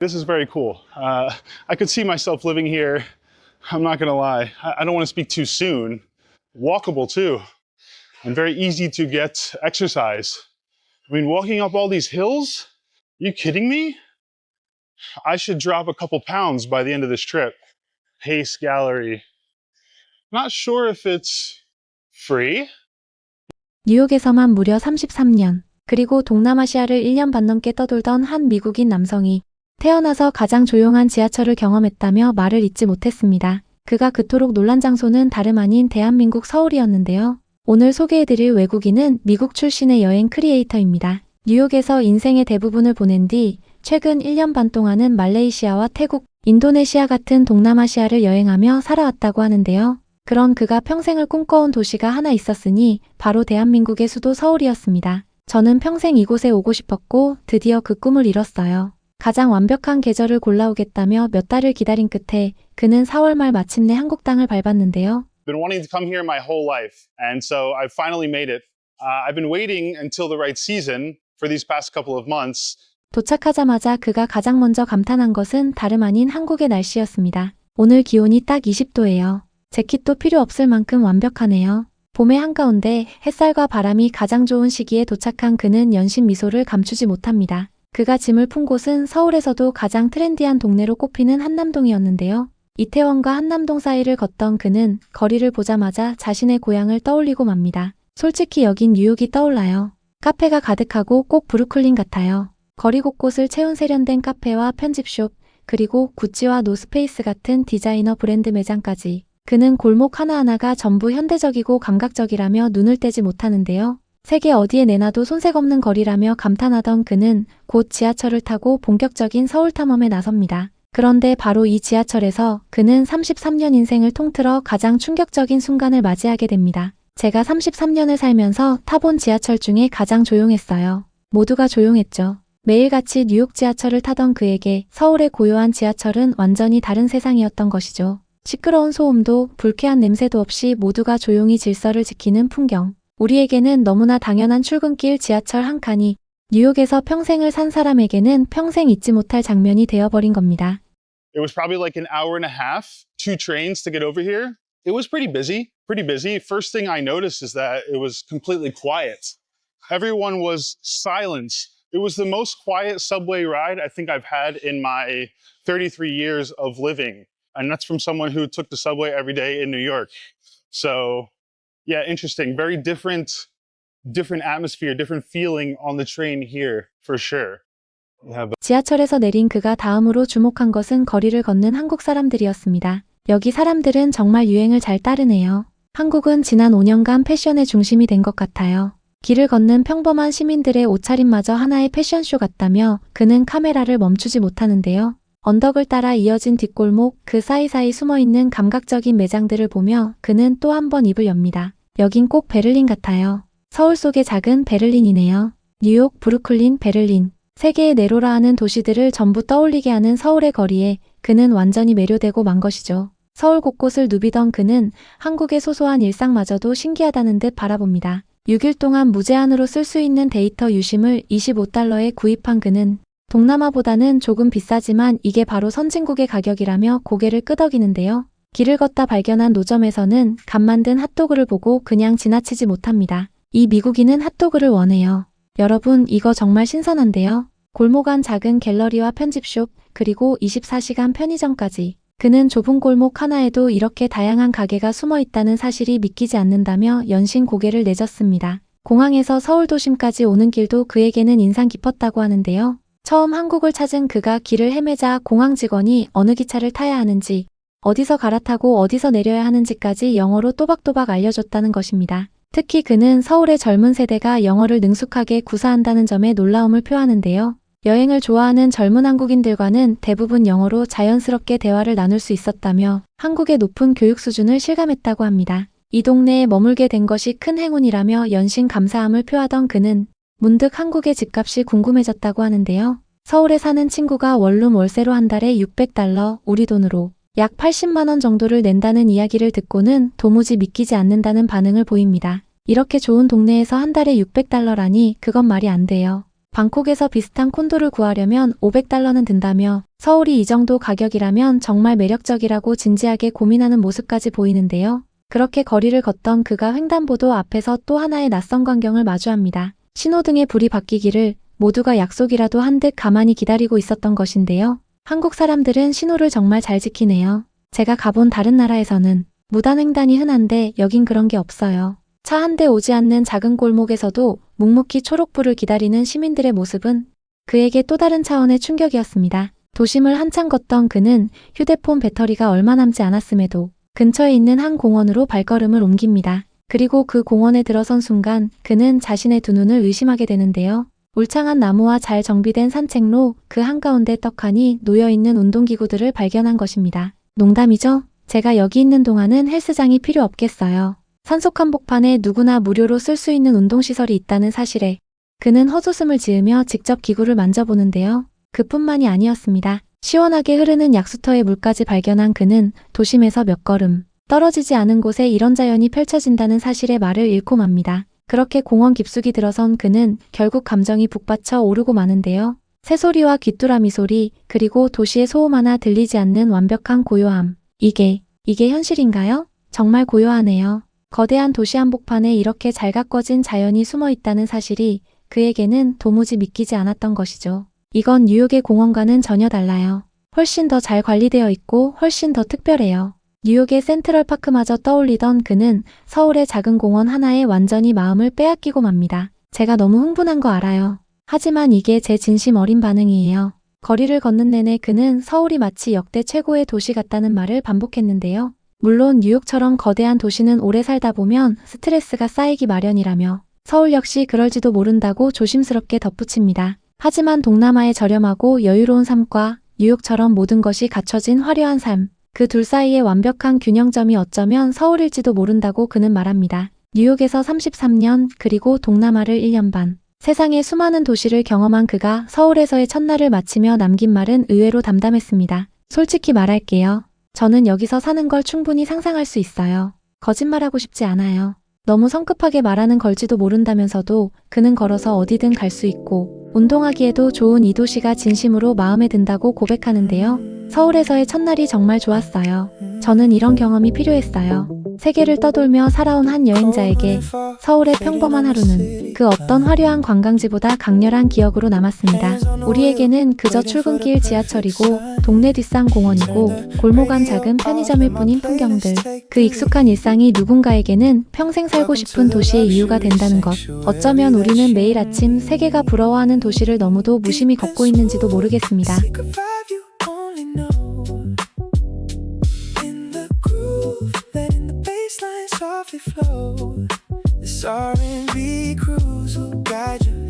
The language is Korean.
This is very cool. I could see myself living here. I'm not gonna lie. I don't want to speak too soon. Walkable too, and very easy to get exercise. I mean, walking up all these hills? Are you kidding me? I should drop a couple pounds by the end of this trip. Pace Gallery. Not sure if it's free. 뉴욕에서만 무려 33년, 그리고 동남아시아를 1년 반 넘게 떠돌던 한 미국인 남성이 태어나서 가장 조용한 지하철을 경험했다며 말을 잇지 못했습니다. 그가 그토록 놀란 장소는 다름 아닌 대한민국 서울이었는데요. 오늘 소개해드릴 외국인은 미국 출신의 여행 크리에이터입니다. 뉴욕에서 인생의 대부분을 보낸 뒤 최근 1년 반 동안은 말레이시아와 태국, 인도네시아 같은 동남아시아를 여행하며 살아왔다고 하는데요. 그런 그가 평생을 꿈꿔온 도시가 하나 있었으니 바로 대한민국의 수도 서울이었습니다. 저는 평생 이곳에 오고 싶었고 드디어 그 꿈을 이뤘어요. 가장 완벽한 계절을 골라오겠다며 몇 달을 기다린 끝에 그는 4월 말 마침내 한국 땅을 밟았는데요. Been wanting to come here my whole life, and so I finally made it. I've been waiting until the right season for these past couple of months. 도착하자마자 그가 가장 먼저 감탄한 것은 다름 아닌 한국의 날씨였습니다. 오늘 기온이 딱 20도예요. 재킷도 필요 없을 만큼 완벽하네요. 봄의 한가운데 햇살과 바람이 가장 좋은 시기에 도착한 그는 연신 미소를 감추지 못합니다. 그가 짐을 푼 곳은 서울에서도 가장 트렌디한 동네로 꼽히는 한남동이었는데요. 이태원과 한남동 사이를 걷던 그는 거리를 보자마자 자신의 고향을 떠올리고 맙니다. 솔직히 여긴 뉴욕이 떠올라요. 카페가 가득하고 꼭 브루클린 같아요. 거리 곳곳을 채운 세련된 카페와 편집숍, 그리고 구찌와 노스페이스 같은 디자이너 브랜드 매장까지. 그는 골목 하나하나가 전부 현대적이고 감각적이라며 눈을 떼지 못하는데요. 세계 어디에 내놔도 손색 없는 거리라며 감탄하던 그는 곧 지하철을 타고 본격적인 서울 탐험에 나섭니다. 그런데 바로 이 지하철에서 그는 33년 인생을 통틀어 가장 충격적인 순간을 맞이하게 됩니다. 제가 33년을 살면서 타본 지하철 중에 가장 조용했어요. 모두가 조용했죠. 매일같이 뉴욕 지하철을 타던 그에게 서울의 고요한 지하철은 완전히 다른 세상이었던 것이죠. 시끄러운 소음도 불쾌한 냄새도 없이 모두가 조용히 질서를 지키는 풍경. 우리에게는 너무나 당연한 출근길 지하철 한 칸이 뉴욕에서 평생을 산 사람에게는 평생 잊지 못할 장면이 되어버린 겁니다. It was probably like an hour and a half, 2 trains to get over here. It was pretty busy, pretty busy. First thing I noticed is that it was completely quiet. Everyone was silent. It was the most quiet subway ride I think I've had in my 33 years of living. And that's from someone who took the subway every day in New York. So, yeah, interesting. Very different atmosphere, different feeling on the train here, for sure. 지하철에서 내린 그가 다음으로 주목한 것은 거리를 걷는 한국 사람들이었습니다. 여기 사람들은 정말 유행을 잘 따르네요. 한국은 지난 5년간 패션의 중심이 된 것 같아요. 길을 걷는 평범한 시민들의 옷차림마저 하나의 패션쇼 같다며 그는 카메라를 멈추지 못하는데요. 언덕을 따라 이어진 뒷골목, 그 사이사이 숨어있는 감각적인 매장들을 보며 그는 또 한 번 입을 엽니다. 여긴 꼭 베를린 같아요. 서울 속의 작은 베를린이네요. 뉴욕, 브루클린, 베를린. 세계의 네로라 하는 도시들을 전부 떠올리게 하는 서울의 거리에 그는 완전히 매료되고 만 것이죠. 서울 곳곳을 누비던 그는 한국의 소소한 일상마저도 신기하다는 듯 바라봅니다. 6일 동안 무제한으로 쓸 수 있는 데이터 유심을 25달러에 구입한 그는 동남아보다는 조금 비싸지만 이게 바로 선진국의 가격이라며 고개를 끄덕이는데요. 길을 걷다 발견한 노점에서는 갓 만든 핫도그를 보고 그냥 지나치지 못합니다. 이 미국인은 핫도그를 원해요. 여러분, 이거 정말 신선한데요. 골목 안 작은 갤러리와 편집숍, 그리고 24시간 편의점까지. 그는 좁은 골목 하나에도 이렇게 다양한 가게가 숨어 있다는 사실이 믿기지 않는다며 연신 고개를 내젓습니다. 공항에서 서울 도심까지 오는 길도 그에게는 인상 깊었다고 하는데요. 처음 한국을 찾은 그가 길을 헤매자 공항 직원이 어느 기차를 타야 하는지, 어디서 갈아타고 어디서 내려야 하는지까지 영어로 또박또박 알려줬다는 것입니다. 특히 그는 서울의 젊은 세대가 영어를 능숙하게 구사한다는 점에 놀라움을 표하는데요. 여행을 좋아하는 젊은 한국인들과는 대부분 영어로 자연스럽게 대화를 나눌 수 있었다며 한국의 높은 교육 수준을 실감했다고 합니다. 이 동네에 머물게 된 것이 큰 행운이라며 연신 감사함을 표하던 그는 문득 한국의 집값이 궁금해졌다고 하는데요. 서울에 사는 친구가 원룸 월세로 한 달에 600달러, 우리 돈으로 약 80만 원 정도를 낸다는 이야기를 듣고는 도무지 믿기지 않는다는 반응을 보입니다. 이렇게 좋은 동네에서 한 달에 600달러라니 그건 말이 안 돼요. 방콕에서 비슷한 콘도를 구하려면 500달러는 든다며 서울이 이 정도 가격이라면 정말 매력적이라고 진지하게 고민하는 모습까지 보이는데요. 그렇게 거리를 걷던 그가 횡단보도 앞에서 또 하나의 낯선 광경을 마주합니다. 신호등의 불이 바뀌기를 모두가 약속이라도 한 듯 가만히 기다리고 있었던 것인데요. 한국 사람들은 신호를 정말 잘 지키네요. 제가 가본 다른 나라에서는 무단횡단이 흔한데 여긴 그런 게 없어요. 차 한 대 오지 않는 작은 골목에서도 묵묵히 초록불을 기다리는 시민들의 모습은 그에게 또 다른 차원의 충격이었습니다. 도심을 한참 걷던 그는 휴대폰 배터리가 얼마 남지 않았음에도 근처에 있는 한 공원으로 발걸음을 옮깁니다. 그리고 그 공원에 들어선 순간 그는 자신의 두 눈을 의심하게 되는데요. 울창한 나무와 잘 정비된 산책로 그 한가운데 떡하니 놓여있는 운동기구들을 발견한 것입니다. 농담이죠? 제가 여기 있는 동안은 헬스장이 필요 없겠어요. 산속 한복판에 누구나 무료로 쓸 수 있는 운동시설이 있다는 사실에 그는 헛웃음을 지으며 직접 기구를 만져보는데요. 그뿐만이 아니었습니다. 시원하게 흐르는 약수터의 물까지 발견한 그는 도심에서 몇 걸음 떨어지지 않은 곳에 이런 자연이 펼쳐진다는 사실에 말을 잃고 맙니다. 그렇게 공원 깊숙이 들어선 그는 결국 감정이 북받쳐 오르고 마는데요. 새소리와 귀뚜라미 소리, 그리고 도시의 소음 하나 들리지 않는 완벽한 고요함. 이게 현실인가요? 정말 고요하네요. 거대한 도시 한복판에 이렇게 잘 가꿔진 자연이 숨어 있다는 사실이 그에게는 도무지 믿기지 않았던 것이죠. 이건 뉴욕의 공원과는 전혀 달라요. 훨씬 더 잘 관리되어 있고 훨씬 더 특별해요. 뉴욕의 센트럴파크마저 떠올리던 그는 서울의 작은 공원 하나에 완전히 마음을 빼앗기고 맙니다. 제가 너무 흥분한 거 알아요. 하지만 이게 제 진심 어린 반응이에요. 거리를 걷는 내내 그는 서울이 마치 역대 최고의 도시 같다는 말을 반복했는데요. 물론 뉴욕처럼 거대한 도시는 오래 살다 보면 스트레스가 쌓이기 마련이라며 서울 역시 그럴지도 모른다고 조심스럽게 덧붙입니다. 하지만 동남아의 저렴하고 여유로운 삶과 뉴욕처럼 모든 것이 갖춰진 화려한 삶, 그 둘 사이의 완벽한 균형점이 어쩌면 서울일지도 모른다고 그는 말합니다. 뉴욕에서 33년, 그리고 동남아를 1년 반. 세상의 수많은 도시를 경험한 그가 서울에서의 첫날을 마치며 남긴 말은 의외로 담담했습니다. 솔직히 말할게요. 저는 여기서 사는 걸 충분히 상상할 수 있어요. 거짓말하고 싶지 않아요. 너무 성급하게 말하는 걸지도 모른다면서도 그는 걸어서 어디든 갈 수 있고 운동하기에도 좋은 이 도시가 진심으로 마음에 든다고 고백하는데요. 서울에서의 첫날이 정말 좋았어요. 저는 이런 경험이 필요했어요. 세계를 떠돌며 살아온 한 여행자에게 서울의 평범한 하루는 그 어떤 화려한 관광지보다 강렬한 기억으로 남았습니다. 우리에게는 그저 출근길 지하철이고 동네 뒷산 공원이고 골목 안 작은 편의점일 뿐인 풍경들. 그 익숙한 일상이 누군가에게는 평생 살고 싶은 도시의 이유가 된다는 것. 어쩌면 우리는 매일 아침 세계가 부러워하는 도시를 너무도 무심히 걷고 있는지도 모르겠습니다. Softly flow. This R&B cruise will guide you